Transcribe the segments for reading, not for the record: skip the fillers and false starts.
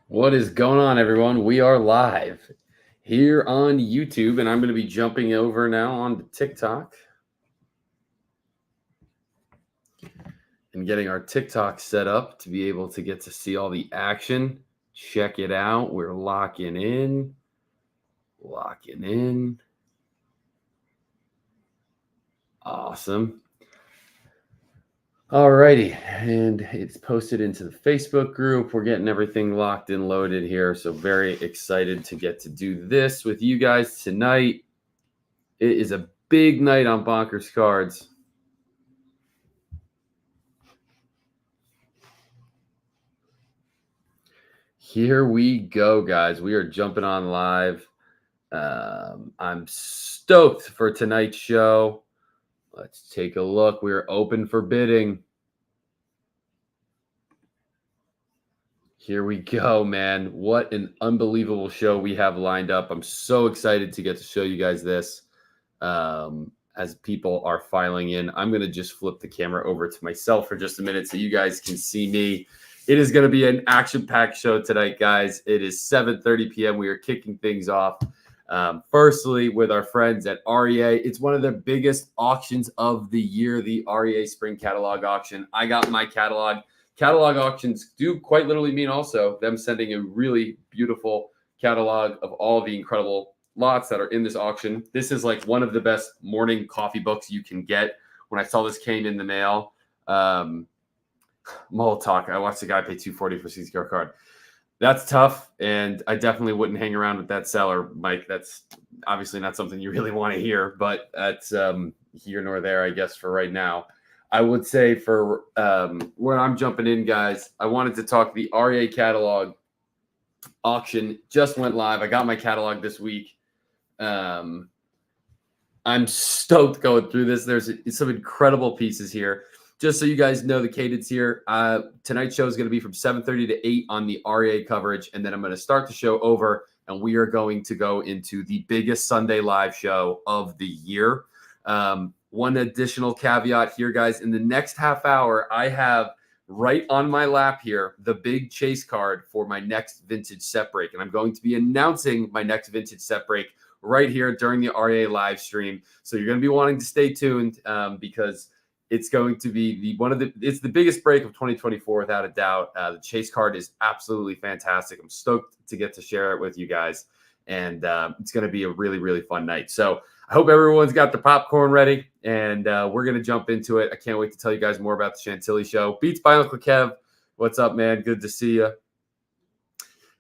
What is going on, everyone? We are live here on YouTube, and I'm going to be jumping over now onto TikTok and getting our TikTok set up to be able to get to see all the action. Check it out. We're locking in. Awesome. Alrighty, and it's posted into the Facebook group. We're getting everything locked and loaded here, so very excited to get to do this with you guys tonight. It is a big night on Bonkers Cards. Here we go, guys. We are jumping on live. I'm stoked for tonight's show. Let's take a look. We're open for bidding. Here we go, man. What an unbelievable show we have lined up. I'm so excited to get to show you guys this as people are filing in. I'm going to just flip the camera over to myself for just a minute so you guys can see me. It is going to be an action-packed show tonight, guys. It is 7:30 p.m. We are kicking things off. Firstly, with our friends at REA. It's one of the biggest auctions of the year, the REA Spring Catalog Auction. I got my catalog. Catalog auctions do quite literally mean also them sending a really beautiful catalog of all the incredible lots that are in this auction. This is like one of the best morning coffee books you can get. When I saw this came in the mail, Talk. I watched the guy pay $240 for a CCR card. That's tough, and I definitely wouldn't hang around with that seller, Mike. That's obviously not something you really want to hear, but that's here nor there, I guess, for right now. I would say for where I'm jumping in, guys, I wanted to talk the REA catalog auction just went live. I got my catalog this week. I'm stoked going through this. There's some incredible pieces here. Just so you guys know the cadence here, tonight's show is going to be from 7:30 to 8 on the REA coverage, and then I'm going to start the show over, and we are going to go into the biggest Sunday live show of the year. One additional caveat here, guys. In the next half hour, I have right on my lap here the big chase card for my next vintage set break, and I'm going to be announcing my next vintage set break right here during the REA live stream. So you're going to be wanting to stay tuned because it's going to be it's the biggest break of 2024 without a doubt. The chase card is absolutely fantastic. I'm stoked to get to share it with you guys, and it's going to be a really, really fun night. So I hope everyone's got the popcorn ready, and we're going to jump into it. I can't wait to tell you guys more about the Chantilly show. Beats by Uncle Kev. What's up, man? Good to see you.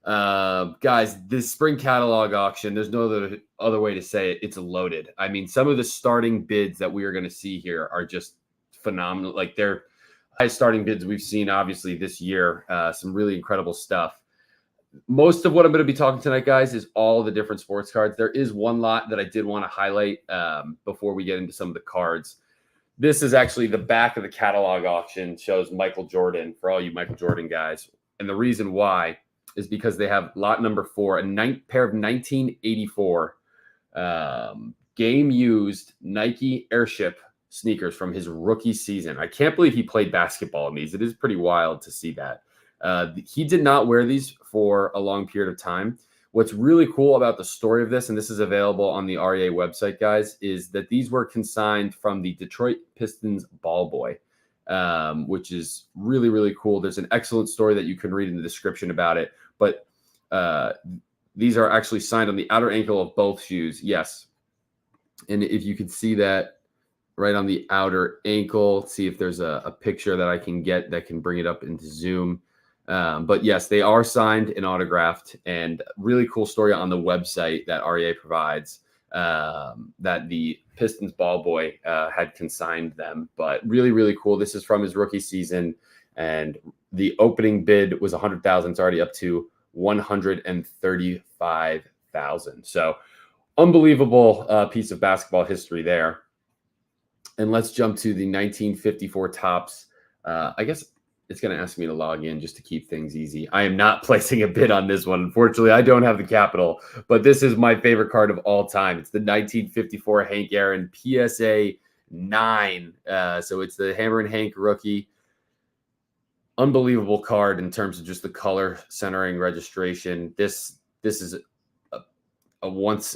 Guys, this spring catalog auction, there's no other way to say it. It's loaded. I mean, some of the starting bids that we are going to see here are just phenomenal. Like they're highest starting bids we've seen, obviously, this year. Some really incredible stuff. Most of what I'm going to be talking tonight, guys, is all the different sports cards. There is one lot that I did want to highlight before we get into some of the cards. This is actually the back of the catalog auction, shows Michael Jordan for all you Michael Jordan guys. And the reason why is because they have lot number 4, a pair of 1984 game used Nike Airship sneakers from his rookie season. I can't believe he played basketball in these. It is pretty wild to see that. He did not wear these for a long period of time. What's really cool about the story of this, and this is available on the REA website, guys, is that these were consigned from the Detroit Pistons ball boy, which is really, really cool. There's an excellent story that you can read in the description about it. But these are actually signed on the outer ankle of both shoes. Yes. And if you could see that right on the outer ankle, see if there's a picture that I can get that can bring it up into Zoom. But yes, they are signed and autographed, and really cool story on the website that REA provides that the Pistons ball boy had consigned them. But really, really cool. This is from his rookie season, and the opening bid was $100,000. It's already up to $135,000. So unbelievable piece of basketball history there. And let's jump to the 1954 tops. I guess it's going to ask me to log in just to keep things easy. I am not placing a bid on this one. Unfortunately, I don't have the capital, but this is my favorite card of all time. It's the 1954 Hank Aaron PSA 9. So it's the Hammer and Hank rookie. unbelievable card in terms of just the color centering registration. This is a once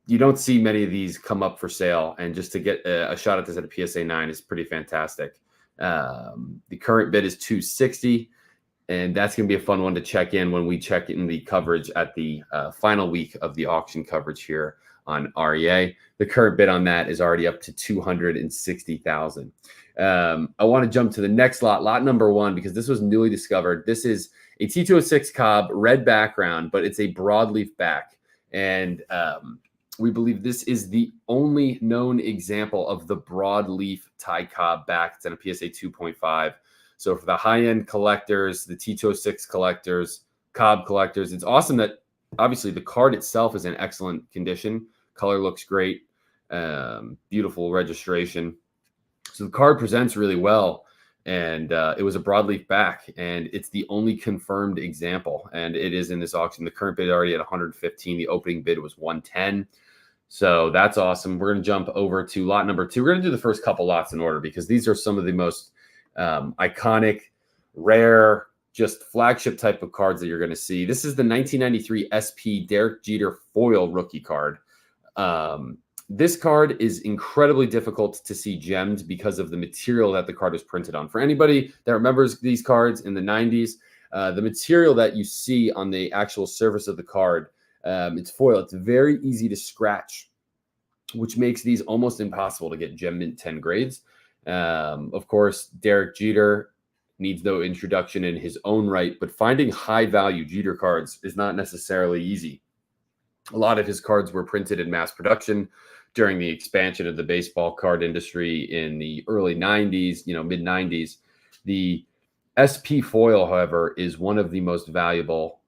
you don't see many of these come up for sale, and just to get a shot at this at a PSA 9 is pretty fantastic. The current bid is 260, and that's going to be a fun one to check in when we check in the coverage at the final week of the auction coverage here on REA. The current bid on that is already up to 260,000. I want to jump to the next lot number 1, because this was newly discovered. This is a T206 Cobb, red background, but it's a broadleaf back. And we believe this is the only known example of the broadleaf Ty Cobb back. It's in a PSA 2.5. So for the high-end collectors, the T206 collectors, Cobb collectors, it's awesome that obviously the card itself is in excellent condition. Color looks great. Beautiful registration. So the card presents really well. And it was a broadleaf back, and it's the only confirmed example, and it is in this auction. The current bid already at 115. The opening bid was 110. So that's awesome. We're going to jump over to lot number 2. We're going to do the first couple lots in order, because these are some of the most iconic, rare, just flagship type of cards that you're going to see. This is the 1993 SP Derek Jeter foil rookie card. This card is incredibly difficult to see gemmed because of the material that the card is printed on. For anybody that remembers these cards in the 90s, the material that you see on the actual surface of the card, it's foil. It's very easy to scratch, which makes these almost impossible to get gem mint 10 grades. Of course, Derek Jeter needs no introduction in his own right, but finding high value Jeter cards is not necessarily easy. A lot of his cards were printed in mass production during the expansion of the baseball card industry in the early 90s, mid 90s. The SP foil, however, is one of the most valuable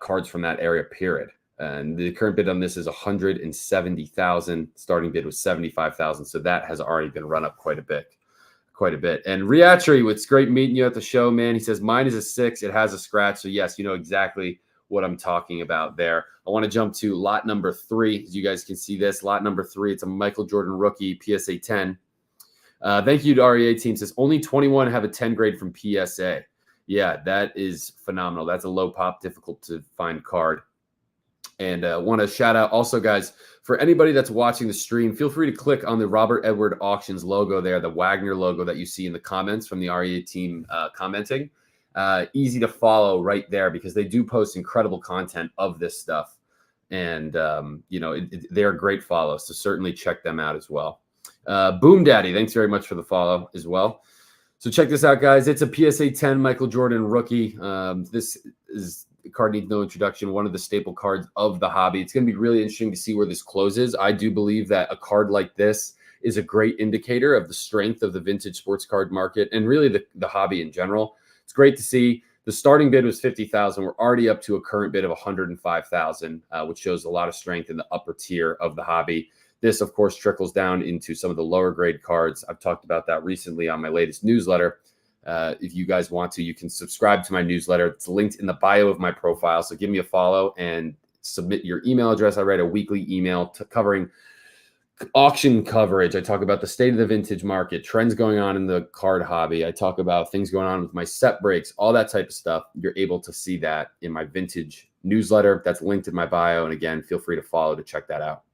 cards from that area period. And the current bid on this is 170,000. Starting bid was 75,000. So that has already been run up quite a bit. And Reatri, it's great meeting you at the show, man. He says, mine is a 6. It has a scratch. So yes, you know exactly what I'm talking about there. I want to jump to lot number 3. As you guys can see this, lot number 3, it's a Michael Jordan rookie, PSA 10. Thank you to REA team. Says only 21 have a 10 grade from PSA. Yeah, that is phenomenal. That's a low pop, difficult to find card. And want to shout out also, guys, for anybody that's watching the stream, feel free to click on the Robert Edward Auctions logo there, the Wagner logo that you see in the comments from the REA team commenting. Easy to follow right there, because they do post incredible content of this stuff. And, they're great follows. So certainly check them out as well. Boom Daddy, thanks very much for the follow as well. So check this out, guys. It's a PSA 10 Michael Jordan rookie. This is the card needs no introduction. One of the staple cards of the hobby. It's going to be really interesting to see where this closes. I do believe that a card like this is a great indicator of the strength of the vintage sports card market and really the hobby in general. It's great to see. The starting bid was 50,000. We're already up to a current bid of 105,000, which shows a lot of strength in the upper tier of the hobby. This, of course, trickles down into some of the lower grade cards. I've talked about that recently on my latest newsletter. If you guys want to, you can subscribe to my newsletter. It's linked in the bio of my profile. So give me a follow and submit your email address. I write a weekly email covering auction coverage. I talk about the state of the vintage market, trends going on in the card hobby. I talk about things going on with my set breaks, all that type of stuff. You're able to see that in my vintage newsletter. That's linked in my bio. And again, feel free to follow to check that out.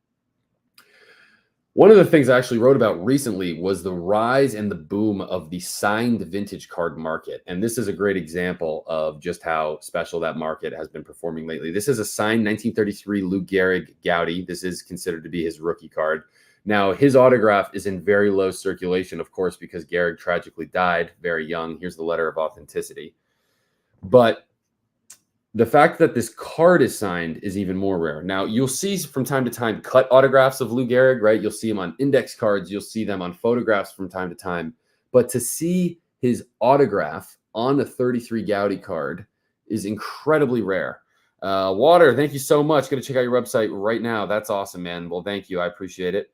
One of the things I actually wrote about recently was the rise and the boom of the signed vintage card market. And this is a great example of just how special that market has been performing lately. This is a signed 1933 Lou Gehrig Gowdy. This is considered to be his rookie card. Now, his autograph is in very low circulation, of course, because Gehrig tragically died very young. Here's the letter of authenticity. But the fact that this card is signed is even more rare. Now, you'll see from time to time cut autographs of Lou Gehrig, right? You'll see them on index cards. You'll see them on photographs from time to time. But to see his autograph on a 33 Gowdy card is incredibly rare. Water, thank you so much. Going to check out your website right now. That's awesome, man. Well, thank you. I appreciate it.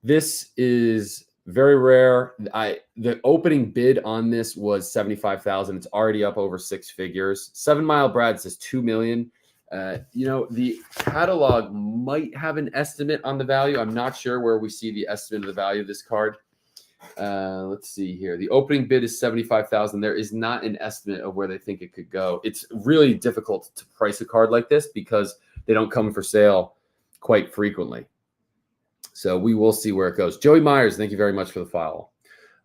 This is very rare. The opening bid on this was 75,000. It's already up over 6 figures. 7 Mile Brad says 2 million. The catalog might have an estimate on the value. I'm not sure where we see the estimate of the value of this card. Let's see here. The opening bid is 75,000. There is not an estimate of where they think it could go. It's really difficult to price a card like this because they don't come for sale quite frequently. So we will see where it goes. Joey Myers, thank you very much for the follow.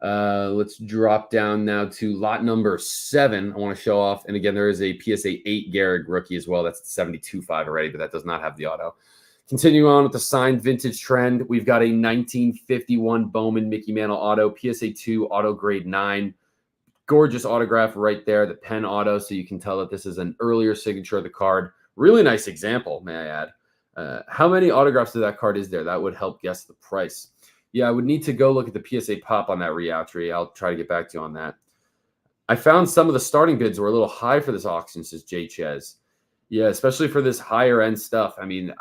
Let's drop down now to lot number 7. I want to show off. And again, there is a PSA 8 Gehrig rookie as well. That's 72.5 already, but that does not have the auto. Continuing on with the signed vintage trend, we've got a 1951 Bowman Mickey Mantle auto, PSA 2 auto grade 9. Gorgeous autograph right there, the pen auto, so you can tell that this is an earlier signature of the card. Really nice example, may I add. How many autographs of that card is there? That would help guess the price. Yeah, I would need to go look at the PSA pop on that REA. I'll try to get back to you on that. I found some of the starting bids were a little high for this auction, says Jay Ches. Yeah, especially for this higher end stuff. I mean,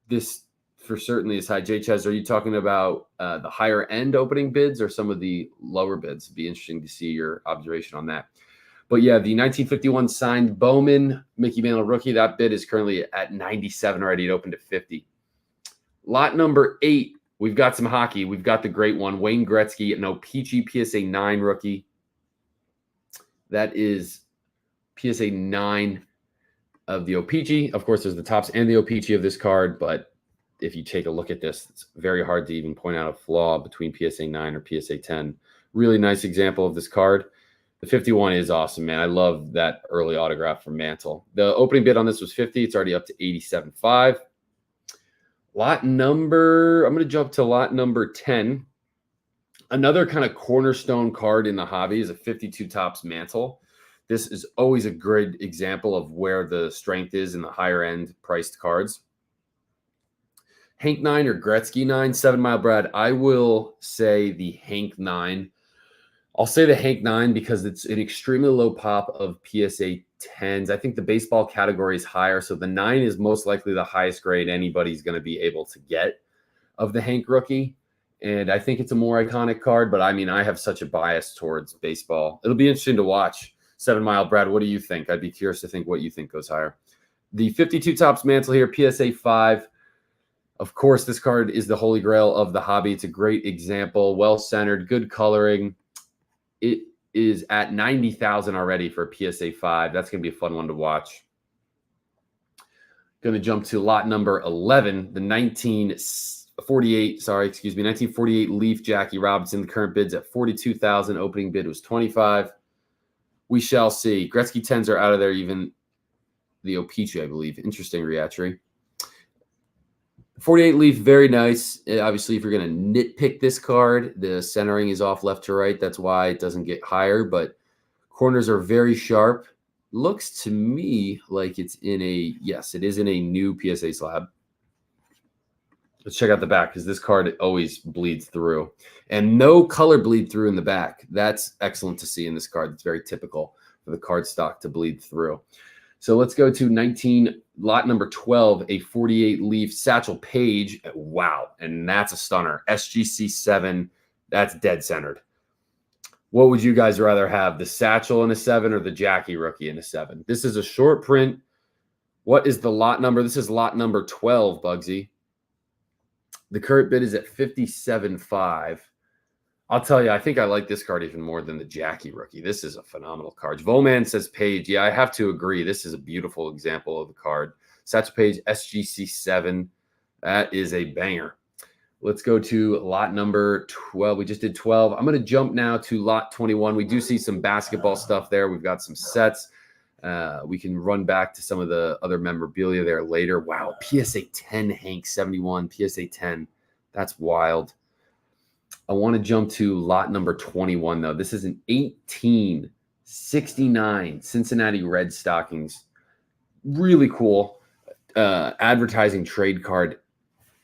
this for certainly is high. Jay Ches, are you talking about the higher end opening bids or some of the lower bids? It'd be interesting to see your observation on that. But yeah, the 1951 signed Bowman Mickey Mantle rookie, that bid is currently at 97 already. It opened at 50. Lot number 8, we've got some hockey. We've got the great one, Wayne Gretzky, an O-Pee-Chee PSA 9 rookie. That is PSA 9 of the O-Pee-Chee. Of course, there's the tops and the O-Pee-Chee of this card, but if you take a look at this, it's very hard to even point out a flaw between PSA 9 or PSA 10. Really nice example of this card. The 51 is awesome, man. I love that early autograph from Mantle. The opening bid on this was 50. It's already up to 87.5. I'm going to jump to lot number 10. Another kind of cornerstone card in the hobby is a 52 tops Mantle. This is always a great example of where the strength is in the higher end priced cards. Hank 9 or Gretzky 9, 7 Mile Brad. I will say the Hank 9. I'll say the Hank 9 because it's an extremely low pop of PSA 10s. I think the baseball category is higher, so the 9 is most likely the highest grade anybody's going to be able to get of the Hank rookie. And I think it's a more iconic card, but I mean, I have such a bias towards baseball. It'll be interesting to watch. 7 Mile Brad, what do you think? I'd be curious to think what you think goes higher. The 52 tops Mantle here, PSA 5. Of course, this card is the holy grail of the hobby. It's a great example, well-centered, good coloring. It is at 90,000 already for PSA 5. That's going to be a fun one to watch. Going to jump to lot number 11, the 1948 Leaf Jackie Robinson. The current bid's at 42,000. Opening bid was 25. We shall see. Gretzky 10s are out of there, even the O-Pee-Chee, I believe. Interesting reaction. 48 Leaf, very nice. Obviously, if you're going to nitpick this card, the centering is off left to right. That's why it doesn't get higher, but corners are very sharp. Looks to me like it's in a, yes, it is in a new PSA slab. Let's check out the back because this card always bleeds through. And no color bleed through in the back. That's excellent to see in this card. It's very typical for the card stock to bleed through. So let's go to lot number 12, a 48 Leaf Satchel Paige. Wow. And that's a stunner. SGC 7. That's dead centered. What would you guys rather have? The Satchel in a 7 or the Jackie rookie in a 7? This is a short print. What is the lot number? This is lot number 12, Bugsy. The current bid is at 57.5. I'll tell you, I think I like this card even more than the Jackie rookie. This is a phenomenal card. Volman says Page. Yeah, I have to agree. This is a beautiful example of the card. Satchel Paige, SGC 7. That is a banger. Let's go to lot number 12. We just did 12. I'm going to jump now to lot 21. We do see some basketball stuff there. We've got some sets. We can run back to some of the other memorabilia there later. Wow, PSA 10 Hank 71, PSA 10. That's wild. I want to jump to lot number 21, though. This is an 1869 Cincinnati Red Stockings. Really cool advertising trade card.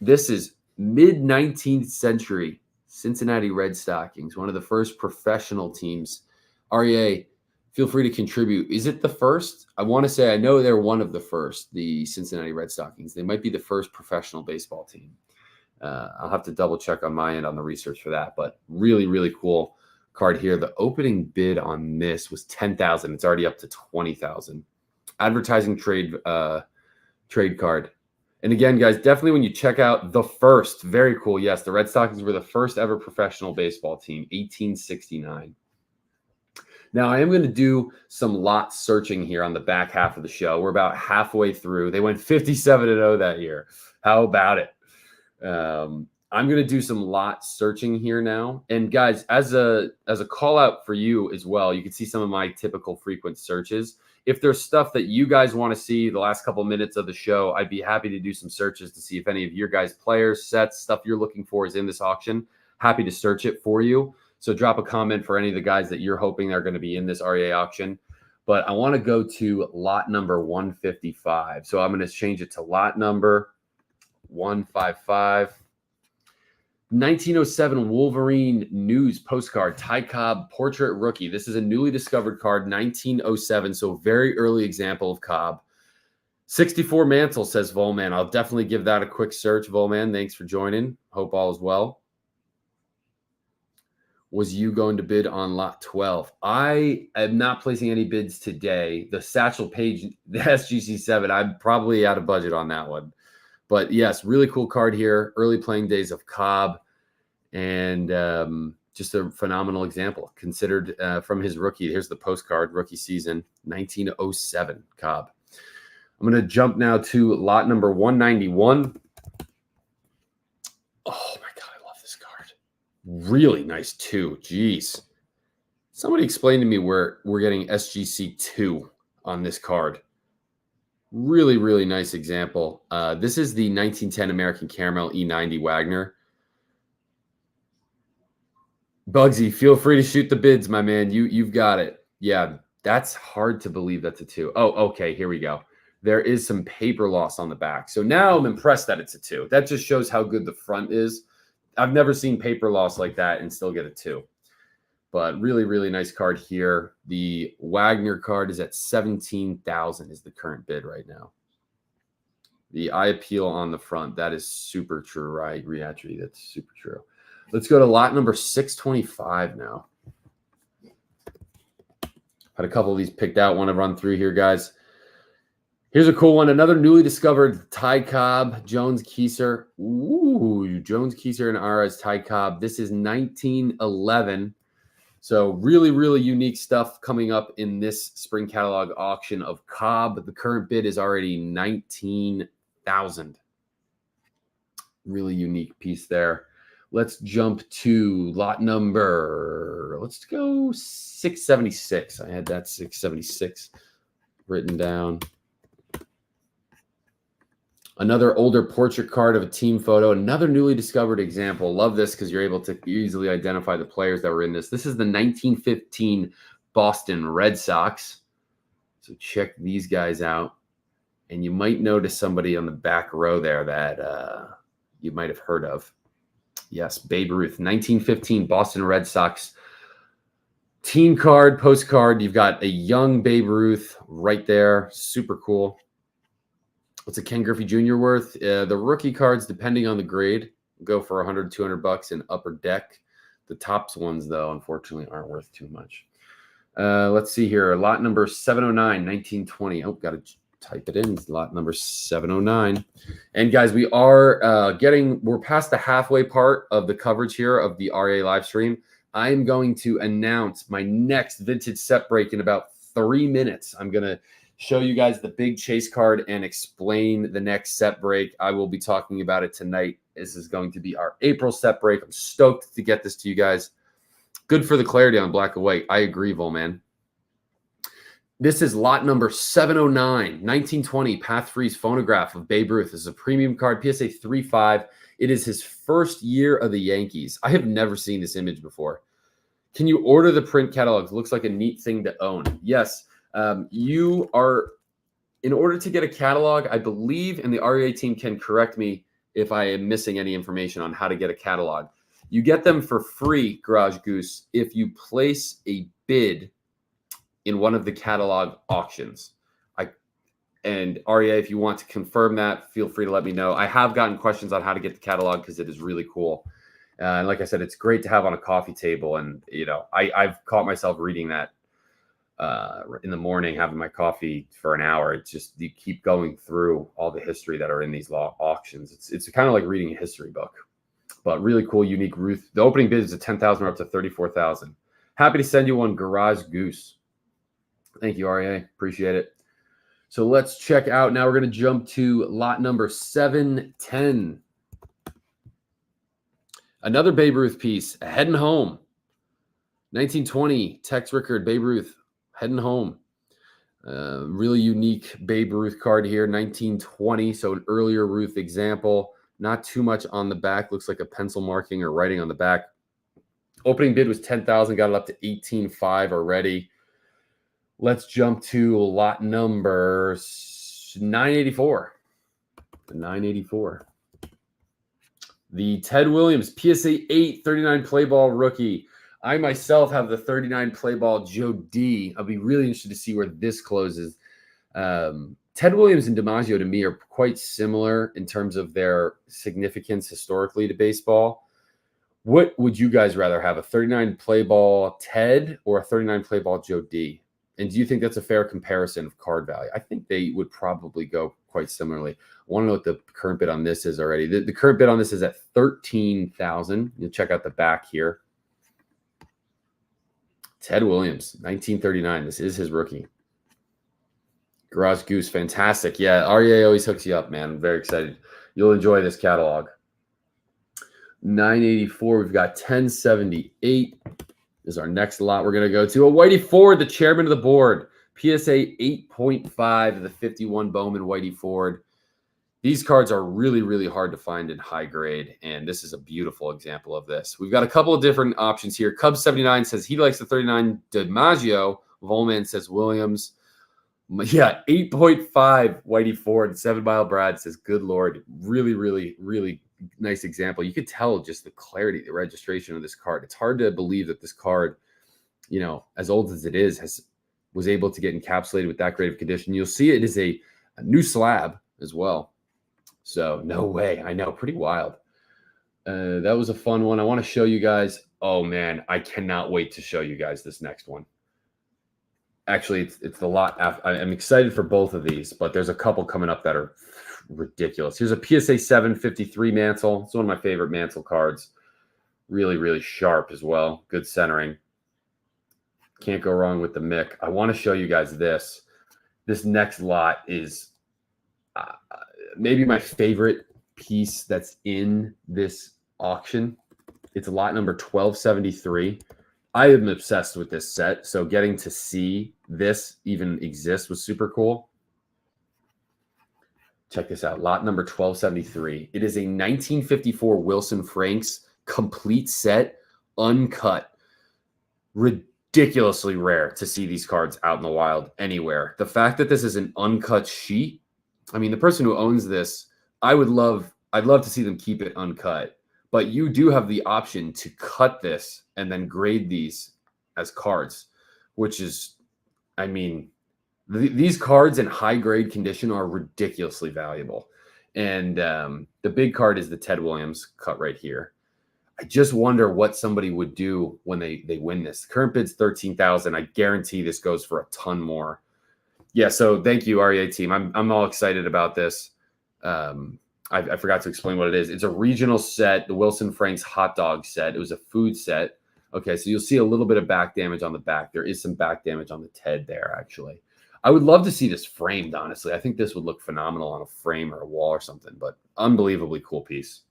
This is mid-19th century Cincinnati Red Stockings, one of the first professional teams. REA, feel free to contribute. Is it the first? I want to say I know they're one of the first, the Cincinnati Red Stockings. They might be the first professional baseball team. I'll have to double check on my end on the research for that, but really, really cool card here. The opening bid on this was 10,000. It's already up to 20,000. Advertising trade card. And again, guys, definitely when you check out the first, very cool. Yes, the Red Stockings were the first ever professional baseball team, 1869. Now, I am going to do some lot searching here on the back half of the show. We're about halfway through. They went 57-0 that year. How about it? I'm going to do some lot searching here now. And guys, as a call out for you as well, you can see some of my typical frequent searches. If there's stuff that you guys want to see the last couple minutes of the show, I'd be happy to do some searches to see if any of your guys' players, sets, stuff you're looking for is in this auction. Happy to search it for you. So drop a comment for any of the guys that you're hoping are going to be in this REA auction. But I want to go to lot number 155. So I'm going to change it to lot number 155. 1907 Wolverine News postcard, Ty Cobb portrait rookie. This is a newly discovered card, 1907. So very early example of Cobb. 64 mantle, says Volman. I'll definitely give that a quick search, Volman. Thanks for joining. Hope all is well. Was you going to bid on lot 12? I am not placing any bids today. The Satchel Paige, the SGC7, I'm probably out of budget on that one. But yes, really cool card here. Early playing days of Cobb. And just a phenomenal example considered from his rookie. Here's the postcard, rookie season, 1907 Cobb. I'm going to jump now to lot number 191. Oh, my God, I love this card. Really nice, too. Jeez. Somebody explain to me where we're getting SGC2 on this card. Really, really nice example. This is the 1910 American Caramel E90 Wagner. Bugsy, feel free to shoot the bids, my man. You've got it. Yeah, that's hard to believe that's a 2. Oh, okay, here we go. There is some paper loss on the back. So now I'm impressed that it's a 2. That just shows how good the front is. I've never seen paper loss like that and still get a 2. But really, really nice card here. The Wagner card is at $17,000 is the current bid right now. The eye appeal on the front, that is super true, right? Reatry, that's super true. Let's go to lot number 625 now. Had a couple of these picked out. Want to run through here, guys. Here's a cool one. Another newly discovered Ty Cobb, Jones Kieser. Ooh, Jones Kieser and Aras Ty Cobb. This is 1911. So really, really unique stuff coming up in this spring catalog auction of Cobb. The current bid is already $19,000. Really unique piece there. Let's jump to lot number, let's go 676. I had that 676 written down. Another older portrait card of a team photo. Another newly discovered example. Love this because you're able to easily identify the players that were in this. This is the 1915 Boston Red Sox. So check these guys out. And you might notice somebody on the back row there that you might have heard of. Yes, Babe Ruth, 1915 Boston Red Sox team card, postcard. You've got a young Babe Ruth right there. Super cool. What's a Ken Griffey Jr. worth? The rookie cards, depending on the grade, go for $100, $200 in upper deck. The tops ones, though, unfortunately, aren't worth too much. Let's see here. Lot number 709, 1920. Oh, got to type it in. It's lot number 709. And guys, we are we're past the halfway part of the coverage here of the REA live stream. I am going to announce my next vintage set break in about 3 minutes. I'm going to show you guys the big chase card and explain the next set break. I will be talking about it tonight. This is going to be our April set break. I'm stoked to get this to you guys. Good for the clarity on black and white. I agree, Volman. This is lot number 709, 1920 Path Freeze phonograph of Babe Ruth. This is a premium card, PSA 3.5. It is his first year of the Yankees. I have never seen this image before. Can you order the print catalog? It looks like a neat thing to own. Yes. You are, in order to get a catalog, I believe, and the REA team can correct me if I am missing any information on how to get a catalog. You get them for free, Garage Goose, if you place a bid in one of the catalog auctions. And REA, if you want to confirm that, feel free to let me know. I have gotten questions on how to get the catalog because it is really cool. And like I said, it's great to have on a coffee table. And, you know, I've caught myself reading that. in the morning, having my coffee for an hour. It's just, you keep going through all the history that are in these auctions. It's kind of like reading a history book, but really cool, unique Ruth. The opening bid is at 10,000 up to 34,000. Happy to send you one, Garage Goose. Thank you, REA. Appreciate it. So let's check out. Now we're going to jump to lot number 710. Another Babe Ruth piece, heading home. 1920, Tex Rickard, Babe Ruth, heading home. Really unique Babe Ruth card here, 1920. So an earlier Ruth example. Not too much on the back. Looks like a pencil marking or writing on the back. Opening bid was 10,000. Got it up to 18.5 already. Let's jump to lot number 984. The 984. The Ted Williams PSA 8 39 play ball rookie. I myself have the 39 play ball Joe D. I'll be really interested to see where this closes. Ted Williams and DiMaggio to me are quite similar in terms of their significance historically to baseball. What would you guys rather have, a 39 play ball Ted or a 39 play ball Joe D? And do you think that's a fair comparison of card value? I think they would probably go quite similarly. I want to know what the current bid on this is already. The current bid on this is at 13,000. You'll check out the back here. Ted Williams, 1939. This is his rookie. Garage Goose, fantastic. Yeah, REA always hooks you up, man. I'm very excited. You'll enjoy this catalog. 984. We've got 1078. Is our next lot we're going to go to. A Whitey Ford, the chairman of the board. PSA 8.5, the 51 Bowman Whitey Ford. These cards are really, really hard to find in high grade, and this is a beautiful example of this. We've got a couple of different options here. Cubs79 says he likes the 39 DiMaggio. Volman says Williams. Yeah, 8.5 Whitey Ford. 7 Mile Brad says, good Lord. Really, really, really nice example. You could tell just the clarity, the registration of this card. It's hard to believe that this card, you know, as old as it is, was able to get encapsulated with that great of condition. You'll see it is a new slab as well. So no way. I know, pretty wild. That was a fun one. I want to show you guys. Oh man, I cannot wait to show you guys this next one. Actually, it's the lot. I'm excited for both of these, but there's a couple coming up that are ridiculous. Here's a PSA 753 Mantle. It's one of my favorite Mantle cards. Really, really sharp as well. Good centering. Can't go wrong with the Mick. I want to show you guys this. This next lot is maybe my favorite piece that's in this auction. It's lot number 1273. I am obsessed with this set, so getting to see this even exist was super cool. Check this out. Lot number 1273. It is a 1954 Wilson Franks complete set, uncut. Ridiculously rare to see these cards out in the wild anywhere. The fact that this is an uncut sheet, I mean, the person who owns this, I'd love to see them keep it uncut. But you do have the option to cut this and then grade these as cards, which is, I mean, these cards in high grade condition are ridiculously valuable. And the big card is the Ted Williams cut right here. I just wonder what somebody would do when they win this. The current bid's 13,000. I guarantee this goes for a ton more. Yeah, so thank you, REA team. I'm all excited about this. I forgot to explain what it is. It's a regional set, the Wilson Franks hot dog set. It was a food set. Okay, so you'll see a little bit of back damage on the back. There is some back damage on the Ted there, actually. I would love to see this framed, honestly. I think this would look phenomenal on a frame or a wall or something, but unbelievably cool piece.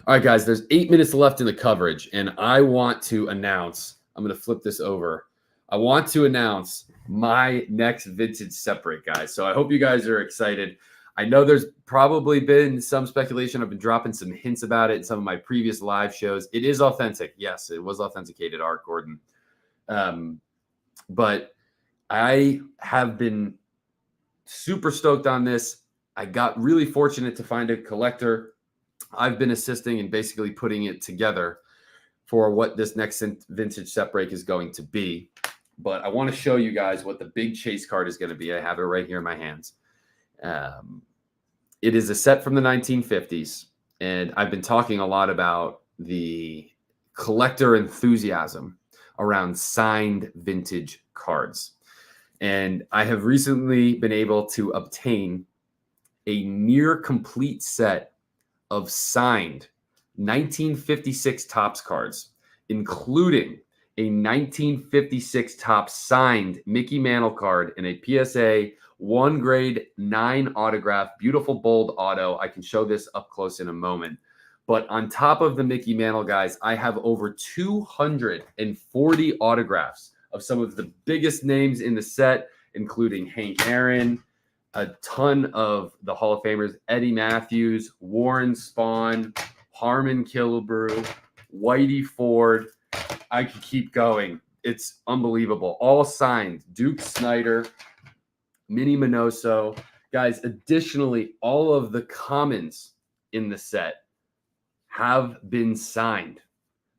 All right, guys, there's 8 minutes left in the coverage, and I want to announce, I'm going to flip this over. I want to announce my next vintage set break, guys. So I hope you guys are excited. I know there's probably been some speculation. I've been dropping some hints about it in some of my previous live shows. It is authentic. Yes, it was authenticated, Art Gordon. But I have been super stoked on this. I got really fortunate to find a collector. I've been assisting and basically putting it together for what this next vintage set break is going to be. But I want to show you guys what the big chase card is going to be. I have it right here in my hands. It is a set from the 1950s, and I've been talking a lot about the collector enthusiasm. around signed vintage cards. And I have recently been able to obtain a near complete set of signed 1956 Topps cards, including a 1956 Topps signed Mickey Mantle card and a PSA 1 grade 9 autograph, beautiful bold auto. I can show this up close in a moment. But on top of the Mickey Mantle, guys, I have over 240 autographs of some of the biggest names in the set, including Hank Aaron, a ton of the Hall of Famers, Eddie Matthews, Warren Spahn, Harmon Killebrew, Whitey Ford. I could keep going. It's unbelievable. All signed. Duke Snyder, Minnie Minoso. Guys, additionally, all of the commons in the set have been signed.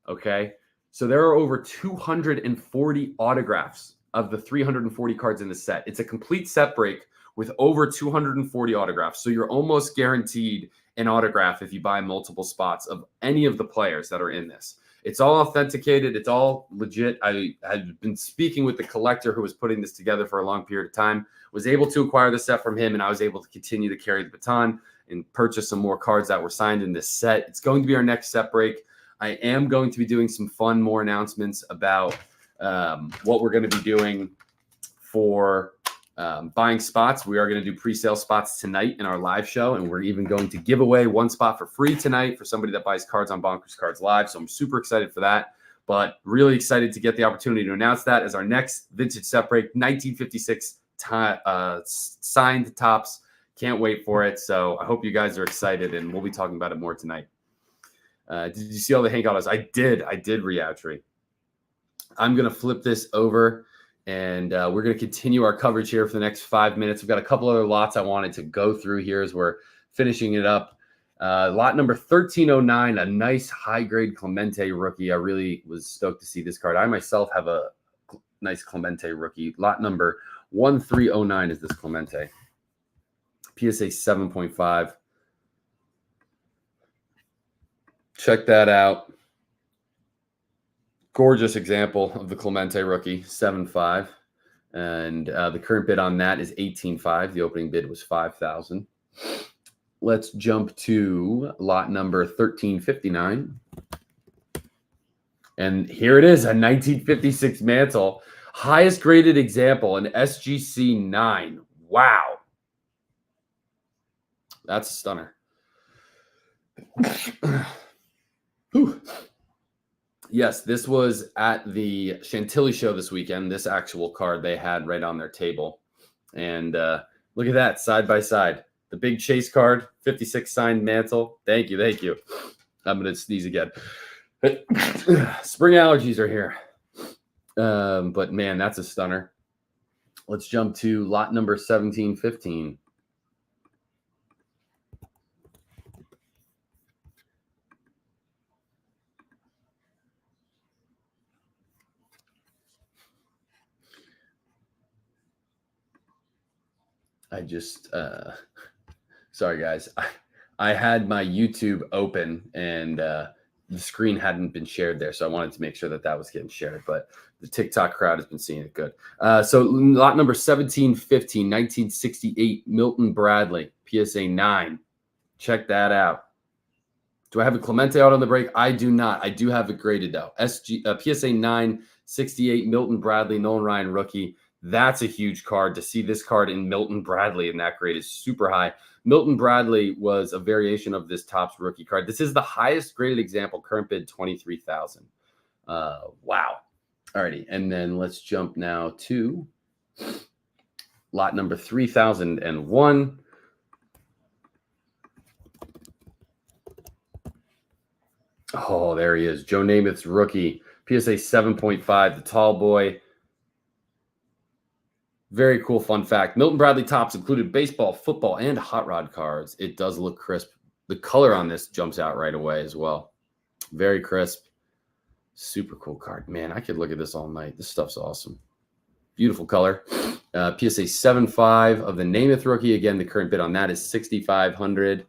Okay? So there are over 240 autographs of the 340 cards in the set. It's a complete set break with over 240 autographs. So you're almost guaranteed an autograph if you buy multiple spots of any of the players that are in this. It's all authenticated. It's all legit. I had been speaking with the collector who was putting this together for a long period of time, was able to acquire the set from him, and I was able to continue to carry the baton and purchase some more cards that were signed in this set. It's going to be our next set break. I am going to be doing some fun, more announcements about what we're going to be doing for buying spots. We are going to do pre-sale spots tonight in our live show, and we're even going to give away one spot for free tonight for somebody that buys cards on Bonkers Cards Live. So I'm super excited for that, but really excited to get the opportunity to announce that as our next vintage set break, 1956 signed Topps. Can't wait for it. So I hope you guys are excited, and we'll be talking about it more tonight. Did you see all the Hank autos? I did REA. I'm going to flip this over, and we're going to continue our coverage here for the next 5 minutes. We've got a couple other lots I wanted to go through here as we're finishing it up. Lot number 1309, a nice high-grade Clemente rookie. I really was stoked to see this card. I myself have a nice Clemente rookie. Lot number 1309 is this Clemente. PSA 7.5. Check that out. Gorgeous example of the Clemente rookie, 7.5. And the current bid on that is 18.5. The opening bid was 5,000. Let's jump to lot number 1359. And here it is, a 1956 Mantle. Highest graded example, an SGC 9. Wow. That's a stunner. Yes, this was at the Chantilly show this weekend. This actual card they had right on their table. And look at that, side by side. The big chase card, 56 signed Mantle. Thank you. I'm going to sneeze again. Spring allergies are here. But man, that's a stunner. Let's jump to lot number 1715. I just, sorry guys, I had my YouTube open and the screen hadn't been shared there. So I wanted to make sure that that was getting shared, but the TikTok crowd has been seeing it good. So lot number 1715, 1968, Milton Bradley, PSA 9. Check that out. Do I have a Clemente out on the break? I do not. I do have it graded though. PSA 9, 68, Milton Bradley, Nolan Ryan rookie. That's a huge card. To see this card in Milton Bradley in that grade is super high. Milton Bradley was a variation of this Topps rookie card. This is the highest graded example, current bid 23,000. Wow. Alrighty, and then let's jump now to lot number 3001. Oh, there he is. Joe Namath's rookie, PSA 7.5, the tall boy. Very cool fun fact. Milton Bradley Topps included baseball, football, and hot rod cards. It does look crisp. The color on this jumps out right away as well. Very crisp. Super cool card. Man, I could look at this all night. This stuff's awesome. Beautiful color. PSA 7.5 of the Namath rookie. Again, the current bid on that is 6,500.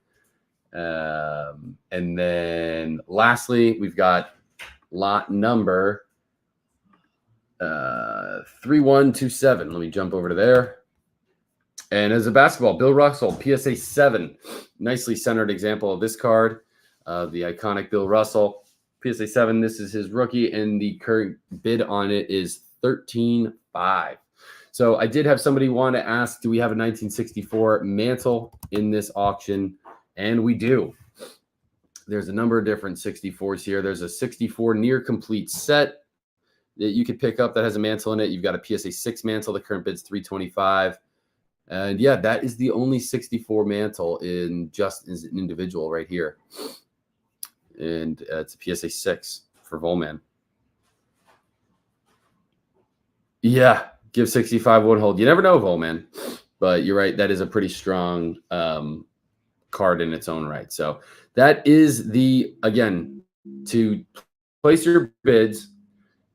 And then lastly, we've got lot number 3127. Let me jump over to there. And as a basketball, Bill Russell, PSA 7. Nicely centered example of this card. The iconic Bill Russell. PSA 7, this is his rookie, and the current bid on it is $13.5. So I did have somebody want to ask, do we have a 1964 mantle in this auction? And we do. There's a number of different 64s here. There's a 64 near complete set that you could pick up that has a mantle in it. You've got a PSA 6 mantle. The current bid's $325. And yeah, that is the only 64 mantle in just as an individual right here. And it's a PSA 6 for Volman. Yeah, give 65 would hold. You never know, Volman. But you're right. That is a pretty strong card in its own right. So that is again, to place your bids.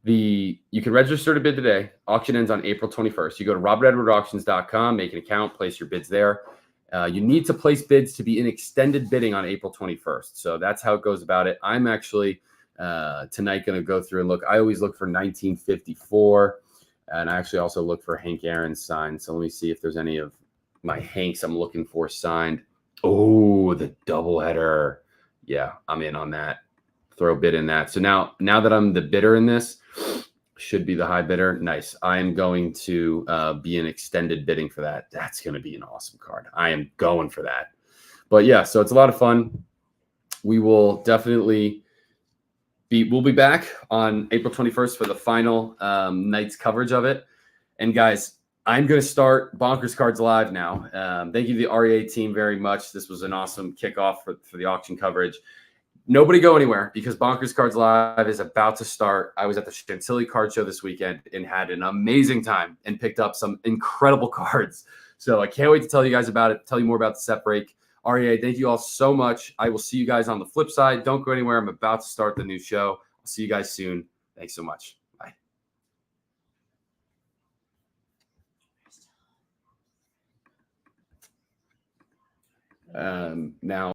You can register to bid today. Auction ends on April 21st. You go to robredwoodauctions.com, make an account, place your bids there. You need to place bids to be in extended bidding on April 21st. So that's how it goes about it. I'm actually tonight going to go through and look. I always look for 1954, and I actually also look for Hank Aaron's signed. So let me see if there's any of my Hanks I'm looking for signed. Oh, the doubleheader. Yeah, I'm in on that. Throw a bid in that. So now that I'm the bidder in this, should be the high bidder. Nice. I am going to be in extended bidding for that. That's going to be an awesome card. I am going for that. But yeah, so it's a lot of fun. We will definitely we'll be back on April 21st for the final night's coverage of it. And guys, I'm going to start Bonkers Cards Live now. Thank you to the REA team very much. This was an awesome kickoff for the auction coverage. Nobody go anywhere because Bonkers Cards Live is about to start. I was at the Chantilly Card Show this weekend and had an amazing time and picked up some incredible cards. So I can't wait to tell you guys about it, tell you more about the set break. REA, thank you all so much. I will see you guys on the flip side. Don't go anywhere. I'm about to start the new show. I'll see you guys soon. Thanks so much. Bye. Now.